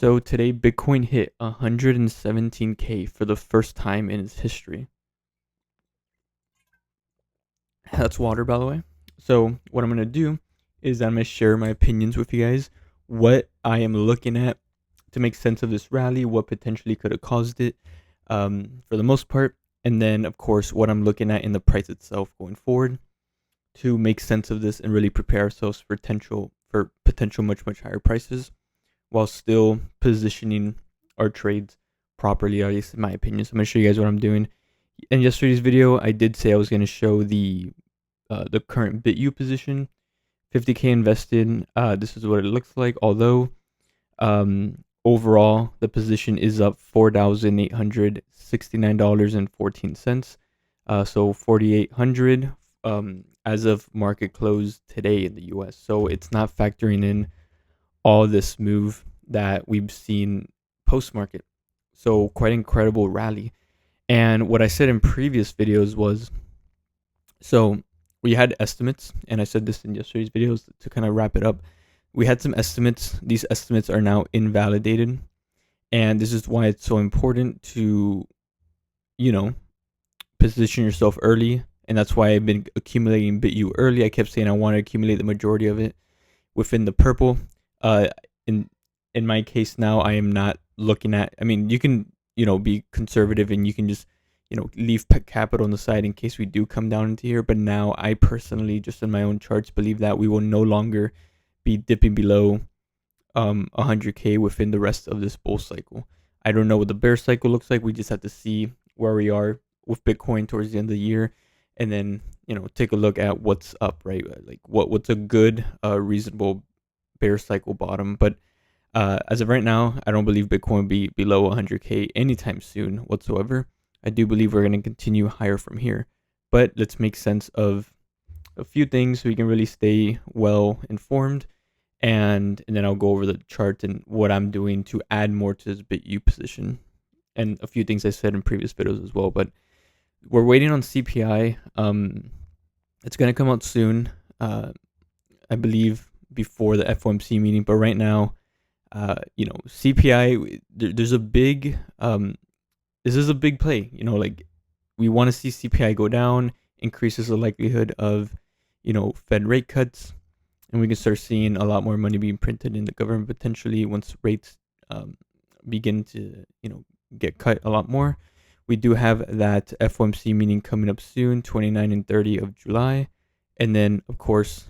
So today Bitcoin hit 117K for the first time in its history. That's water, by the way. So what I'm gonna do is I'm gonna share my opinions with you guys, what I am looking at to make sense of this rally, what potentially could have caused it, for the most part, and then of course what I'm looking at in the price itself going forward to make sense of this and really prepare ourselves for potential much higher prices while still positioning our trades properly, at least in my opinion. So I'm gonna show you guys what I'm doing. In yesterday's video, I did say I was gonna show the current BitU position, 50K invested. This is what it looks like. Although overall the position is up $4,869.14. So 4,800 as of market close today in the U.S. So it's not factoring in all this move that we've seen post market. So quite incredible rally. And what I said in previous videos was, so we had estimates, and I said this in yesterday's videos to kind of wrap it up. We had some estimates. These estimates are now invalidated. And this is why it's so important to, you know, position yourself early. And that's why I've been accumulating BitU early. I kept saying I want to accumulate the majority of it within the purple. Uh, in in my case now, I am not looking at. I mean, you can be conservative and you can just leave capital on the side in case we do come down into here. But now, I personally, just in my own charts, believe that we will no longer be dipping below 100K within the rest of this bull cycle. I don't know what the bear cycle looks like. We just have to see where we are with Bitcoin towards the end of the year, and then take a look at what's up, right? Like what's a good, reasonable bear cycle bottom. But as of right now, I don't believe Bitcoin will be below 100K anytime soon whatsoever. I do believe we're going to continue higher from here. But let's make sense of a few things so we can really stay well informed. And then I'll go over the chart and what I'm doing to add more to this BitU position. And a few things I said in previous videos as well. But we're waiting on CPI. It's going to come out soon. I believe before the FOMC meeting. But right now, CPI, there's a big, this is a big play. Like, we want to see CPI go down, increases the likelihood of, Fed rate cuts, and we can start seeing a lot more money being printed in the government potentially once rates begin to, get cut a lot more. We do have that FOMC meeting coming up soon, 29 and 30 of July. And then, of course,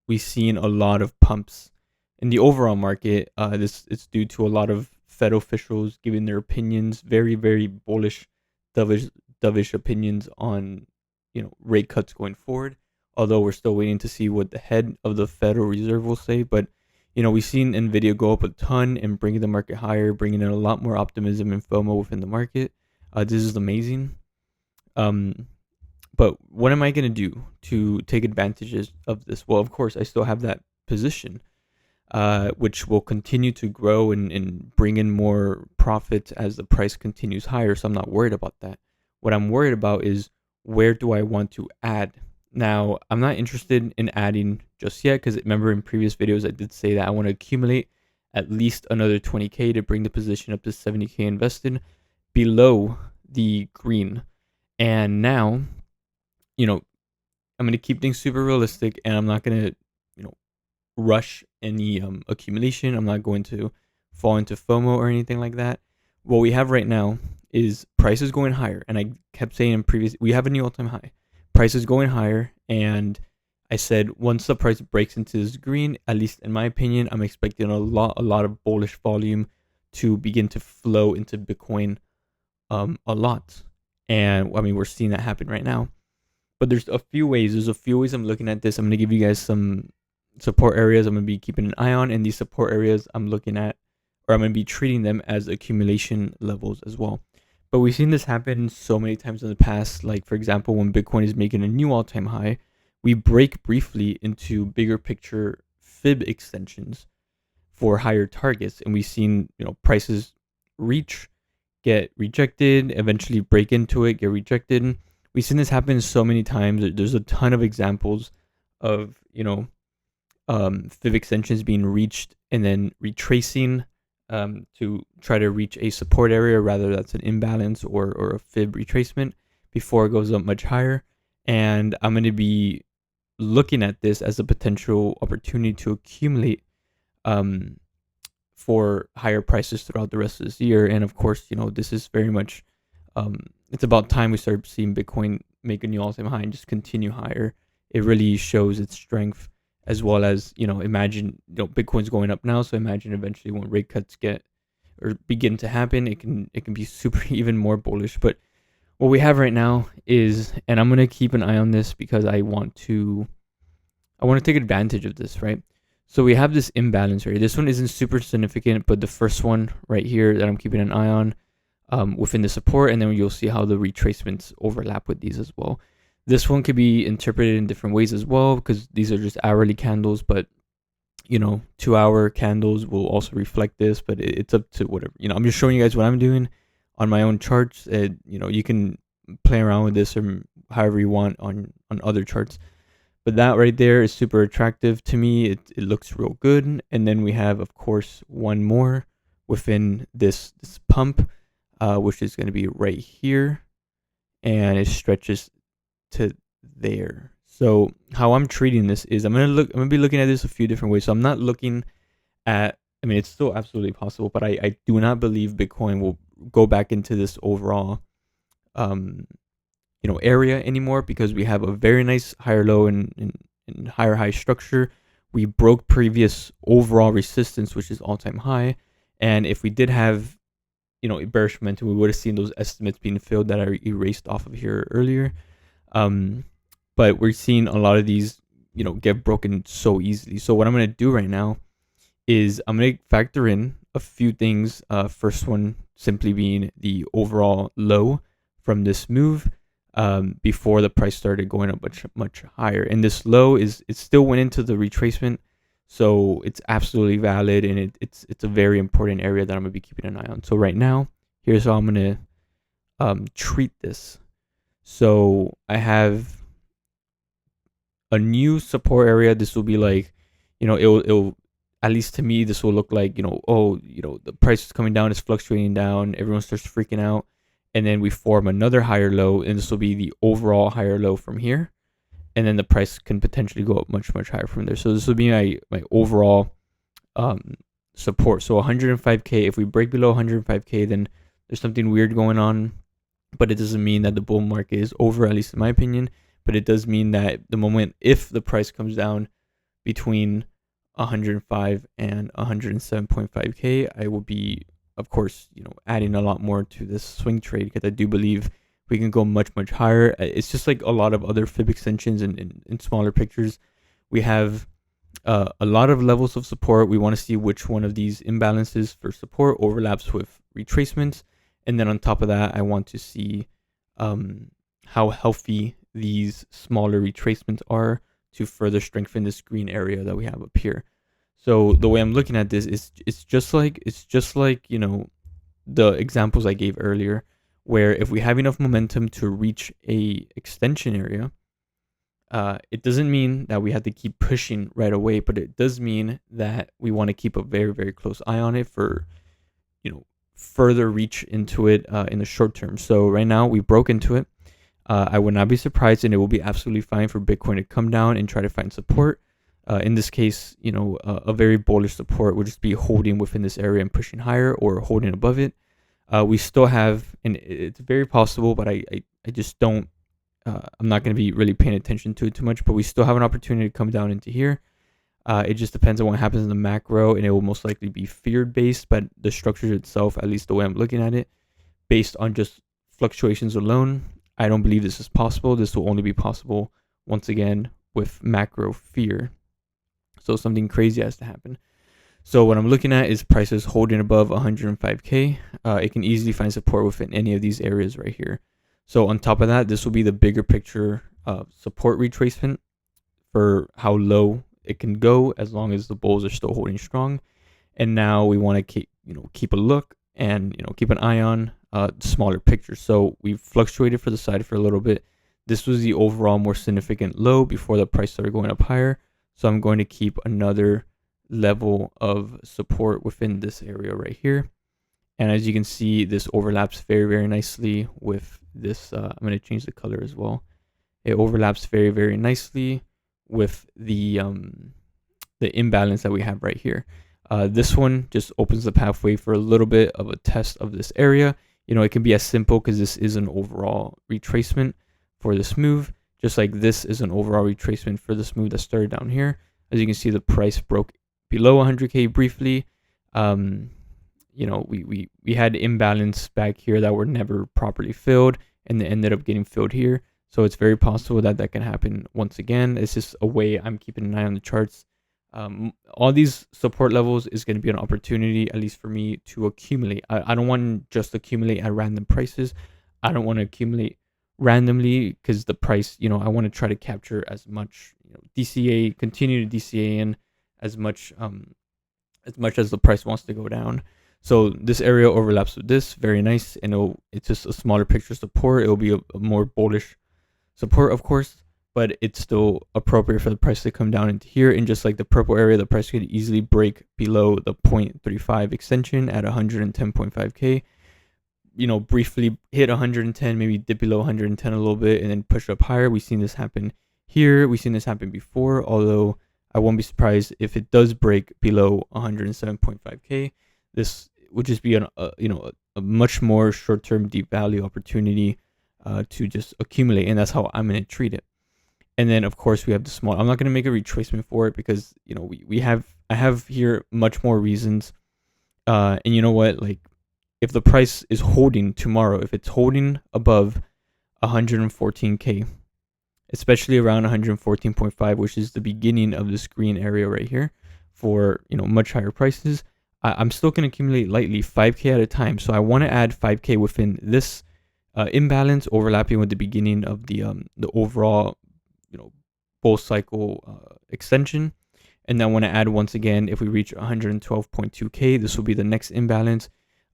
we've seen a lot of pumps in the overall market. This it's due to a lot of Fed officials giving their opinions, very, very bullish, dovish opinions on, rate cuts going forward. Although we're still waiting to see what the head of the Federal Reserve will say. But, we've seen NVIDIA go up a ton and bringing the market higher, bringing in a lot more optimism and FOMO within the market. This is amazing. But what am I going to do to take advantages of this? Well, of course, I still have that position, which will continue to grow and bring in more profits as the price continues higher. So I'm not worried about that. What I'm worried about is, where do I want to add? Now, I'm not interested in adding just yet because remember in previous videos I did say that I want to accumulate at least another 20K to bring the position up to 70K invested below the green. And now, I'm going to keep things super realistic, and I'm not going to, rush any accumulation. I'm not going to fall into FOMO or anything like that. What we have right now is prices going higher, and I kept saying in previous, we have a new all-time high. Prices going higher, and I said once the price breaks into this green, at least in my opinion, I'm expecting a lot of bullish volume to begin to flow into Bitcoin, a lot. And I mean, we're seeing that happen right now. But there's a few ways. I'm looking at this. I'm gonna give you guys some support areas I'm gonna be keeping an eye on, and these support areas I'm looking at, or I'm gonna be treating them as accumulation levels as well. But we've seen this happen so many times in the past. Like, for example, when Bitcoin is making a new all-time high, we break briefly into bigger picture fib extensions for higher targets, and we've seen prices get rejected, eventually break into it, get rejected. We've seen this happen so many times. There's a ton of examples of fib extensions being reached and then retracing to try to reach a support area, rather that's an imbalance or a fib retracement before it goes up much higher. And I'm going to be looking at this as a potential opportunity to accumulate um, for higher prices throughout the rest of this year. And of course, this is very much it's about time we start seeing Bitcoin make a new all-time high and just continue higher. It really shows its strength, as well as imagine Bitcoin's going up now, so imagine eventually when rate cuts get or begin to happen, it can be super even more bullish. But what we have right now is, and I'm gonna keep an eye on this because I want to take advantage of this, right? So we have this imbalance right. This one isn't super significant, but the first one right here that I'm keeping an eye on within the support, and then you'll see how the retracements overlap with these as well. This one could be interpreted in different ways as well, because these are just hourly candles, but 2-hour candles will also reflect this, but it's up to whatever. I'm just showing you guys what I'm doing on my own charts. You can play around with this or however you want on other charts. But that right there is super attractive to me. It looks real good. And then we have, of course, one more within this pump, which is going to be right here, and it stretches to there. So how I'm treating this is I'm gonna be looking at this a few different ways. So I'm not looking at, it's still absolutely possible, but I do not believe Bitcoin will go back into this overall area anymore, because we have a very nice higher low and higher high structure. We broke previous overall resistance, which is all-time high, and if we did have a bearish momentum, we would have seen those estimates being filled that I erased off of here earlier. But we're seeing a lot of these get broken so easily. So what I'm going to do right now is I'm going to factor in a few things. First one simply being the overall low from this move before the price started going up much higher. And this low it still went into the retracement, so it's absolutely valid, and it's a very important area that I'm going to be keeping an eye on. So right now, here's how I'm going to treat this. So I have a new support area. This will be like, it'll at least to me, this will look like, the price is coming down, it's fluctuating down, everyone starts freaking out, and then we form another higher low, and this will be the overall higher low from here, and then the price can potentially go up much higher from there. So this will be my overall support. So 105k. If we break below 105k, then there's something weird going on, but it doesn't mean that the bull market is over, at least in my opinion. But it does mean that the moment, if the price comes down between 105 and 107.5k, I will be, of course, adding a lot more to this swing trade, because I do believe we can go much higher. It's just like a lot of other fib extensions and in smaller pictures. We have a lot of levels of support. We want to see which one of these imbalances for support overlaps with retracements. And then on top of that, I want to see how healthy these smaller retracements are to further strengthen this green area that we have up here. So the way I'm looking at this is it's just like the examples I gave earlier, where if we have enough momentum to reach a extension area, it doesn't mean that we have to keep pushing right away, but it does mean that we want to keep a very close eye on it for further reach into it in the short term. So right now we broke into it. I would not be surprised, and it will be absolutely fine for Bitcoin to come down and try to find support. In this case, a very bullish support would just be holding within this area and pushing higher, or holding above it. We still have, and it's very possible, but I just don't, I'm not going to be really paying attention to it too much, but we still have an opportunity to come down into here. It just depends on what happens in the macro, and it will most likely be fear-based, but the structure itself, at least the way I'm looking at it, based on just fluctuations alone, I don't believe this is possible. This will only be possible, once again, with macro fear. So something crazy has to happen. So what I'm looking at is prices holding above 105k. It can easily find support within any of these areas right here. So on top of that, this will be the bigger picture support retracement for how low it can go, as long as the bulls are still holding strong. And now we want to keep a look and keep an eye on smaller picture. So we've fluctuated for the side for a little bit. This was the overall more significant low before the price started going up higher. So I'm going to keep another level of support within this area right here. And as you can see, this overlaps very, very nicely with this. I'm going to change the color as well. It overlaps very, very nicely with the imbalance that we have right here. This one just opens the pathway for a little bit of a test of this area. It can be as simple because this is an overall retracement for this move, just like this is an overall retracement for this move that started down here. As you can see, the price broke below 100K briefly. We had imbalance back here that were never properly filled, and they ended up getting filled here. So it's very possible that that can happen once again. It's just a way I'm keeping an eye on the charts. All these support levels is going to be an opportunity, at least for me, to accumulate. I don't want to just accumulate at random prices. I don't want to accumulate randomly because the price, I want to try to capture as much, DCA, continue to DCA in as much as the price wants to go down. So this area overlaps with this, very nice, and it's just a smaller picture support. It'll be a more bullish support, of course, but it's still appropriate for the price to come down into here. And just like the purple area, the price could easily break below the 0.35 extension at 110.5K. Briefly hit 110, maybe dip below 110 a little bit, and then push up higher. We've seen this happen here. We've seen this happen before, although I won't be surprised if it does break below 107.5K. This would just be a much more short-term deep value opportunity to just accumulate, and that's how I'm going to treat it. And then of course we have the small. I'm not going to make a retracement for it because I have here much more reasons. And you know what? Like, if the price is holding tomorrow, if it's holding above 114K, especially around 114.5, which is the beginning of this green area right here, for much higher prices, I'm still going to accumulate lightly 5K at a time. So I want to add 5K within this imbalance, overlapping with the beginning of the overall bull cycle extension. And then I want to add, once again, if we reach 112.2K, this will be the next imbalance,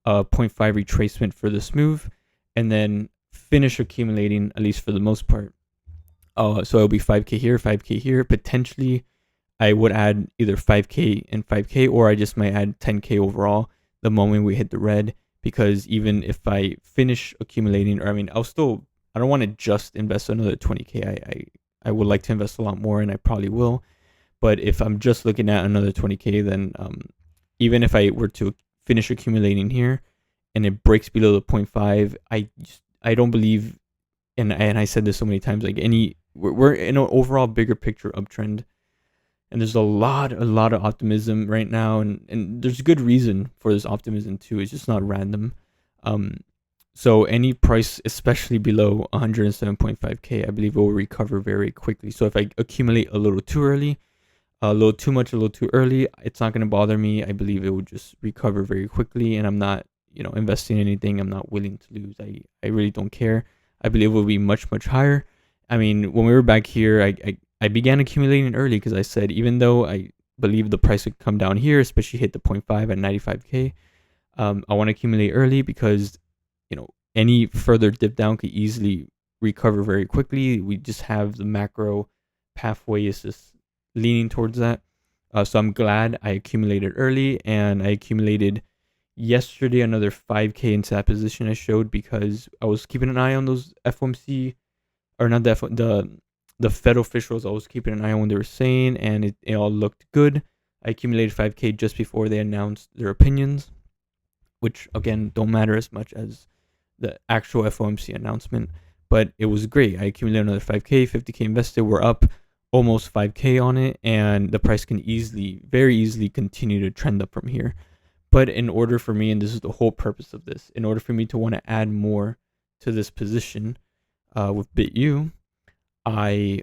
0.5 retracement for this move, and then finish accumulating, at least for the most part. So it'll be 5K here, 5K here. Potentially, I would add either 5K and 5K, or I just might add 10K overall the moment we hit the red. Because even if I finish accumulating, I don't want to just invest another 20K. I would like to invest a lot more, and I probably will. But if I'm just looking at another 20K, then even if I were to finish accumulating here and it breaks below the 0.5, I don't believe, and I said this so many times, like we're in an overall bigger picture uptrend, and there's a lot of optimism right now, and there's good reason for this optimism too. It's just not random. So any price, especially below 107.5K, I believe it will recover very quickly. So if I accumulate a little too early, a little too much, a little too early, it's not going to bother me. I believe it will just recover very quickly, and I'm not, investing in anything I'm not willing to lose. I really don't care. I believe it will be much, much higher. I mean, when we were back here, I began accumulating early because I said, even though I believe the price would come down here, especially hit the 0.5 at 95K, I want to accumulate early because, any further dip down could easily recover very quickly. We just have the macro pathway is just leaning towards that. So I'm glad I accumulated early, and I accumulated yesterday another 5K into that position I showed because I was keeping an eye on those FOMC, or not the Fed officials. I was keeping an eye on what they were saying, and it all looked good. I accumulated 5K just before they announced their opinions, which again don't matter as much as the actual FOMC announcement, but it was great. I accumulated another 5K, 50K invested. We're up almost 5K on it, and the price can very easily continue to trend up from here. But in order for me, and this is the whole purpose of this, in order for me to want to add more to this position with BitU, I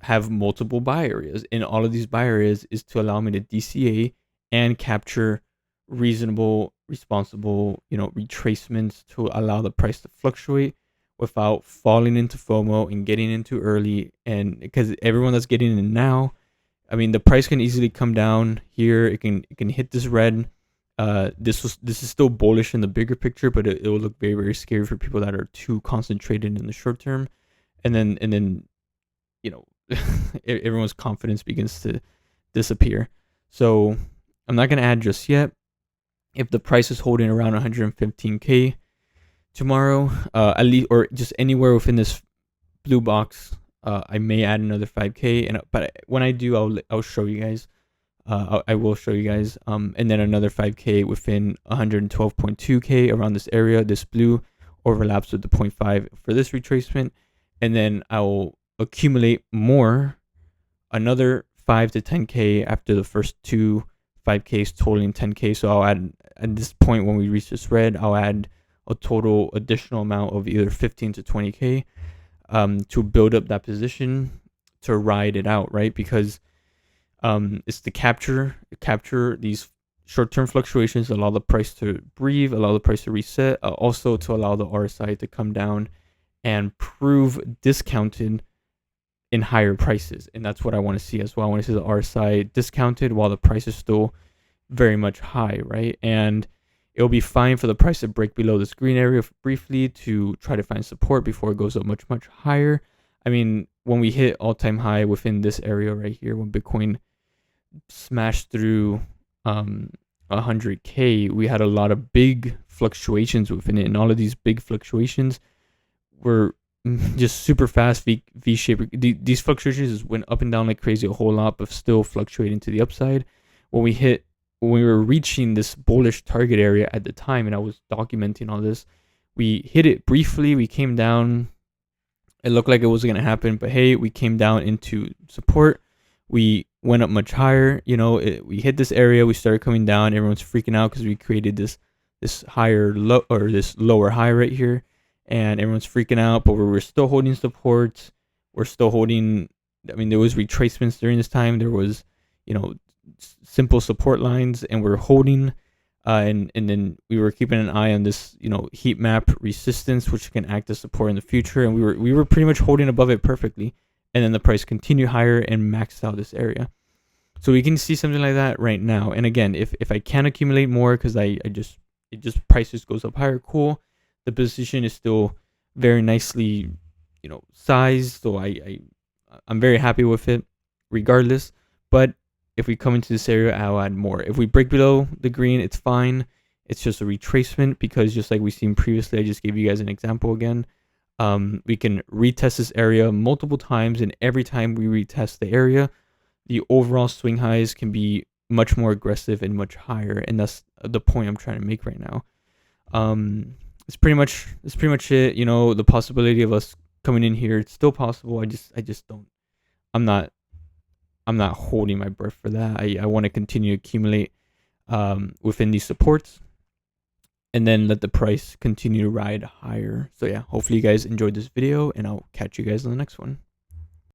have multiple buy areas, and all of these buy areas is to allow me to DCA and capture reasonable, responsible, retracements to allow the price to fluctuate without falling into FOMO and getting into early. And because everyone that's getting in now, I mean, the price can easily come down here. It can hit this red. This is still bullish in the bigger picture, but it will look very, very scary for people that are too concentrated in the short term. And then everyone's confidence begins to disappear. So I'm not gonna add just yet. If the price is holding around 115K tomorrow, at least, or just anywhere within this blue box, I may add another 5K. But when I do, I'll show you guys. I will show you guys. And then another 5K within 112.2K around this area. This blue overlaps with the 0.5 for this retracement, and then I'll accumulate more, another 5 to 10K after the first two 5Ks totaling 10K. So I'll add, at this point when we reach this red, I'll add a total additional amount of either 15 to 20K to build up that position to ride it out, right? Because it's to capture these short-term fluctuations, allow the price to breathe, allow the price to reset, also to allow the RSI to come down and prove discounted in higher prices. And that's what I want to see as well. I want to see the RSI discounted while the price is still very much high, right? And it'll be fine for the price to break below this green area briefly to try to find support before it goes up much, much higher. I mean, when we hit all-time high within this area right here, when Bitcoin smashed through 100K, we had a lot of big fluctuations within it, and all of these big fluctuations were just super fast V shape. These fluctuations just went up and down like crazy a whole lot, but still fluctuating to the upside. When we were reaching this bullish target area at the time, and I was documenting all this, we hit it briefly, we came down, it looked like it wasn't going to happen, but hey, we came down into support, we went up much higher, we hit this area, we started coming down, everyone's freaking out because we created this higher low, or this lower high right here, and everyone's freaking out, but we're still holding support, we're still holding, I mean, there was retracements during this time, there was, simple support lines, and we're holding, and then we were keeping an eye on this, heat map resistance, which can act as support in the future, and we were pretty much holding above it perfectly, and then the price continued higher and maxed out this area. So we can see something like that right now. And again, if I can accumulate more, because it just price just goes up higher, cool. The position is still very nicely, sized, so I'm very happy with it regardless. But if we come into this area, I'll add more. If we break below the green, it's fine. It's just a retracement, because just like we've seen previously, I just gave you guys an example again. We can retest this area multiple times, and every time we retest the area, the overall swing highs can be much more aggressive and much higher, and that's the point I'm trying to make right now. It's pretty much it. The possibility of us coming in here, it's still possible. I just don't. I'm not holding my breath for that. I want to continue to accumulate within these supports, and then let the price continue to ride higher. So yeah, hopefully you guys enjoyed this video, and I'll catch you guys in the next one.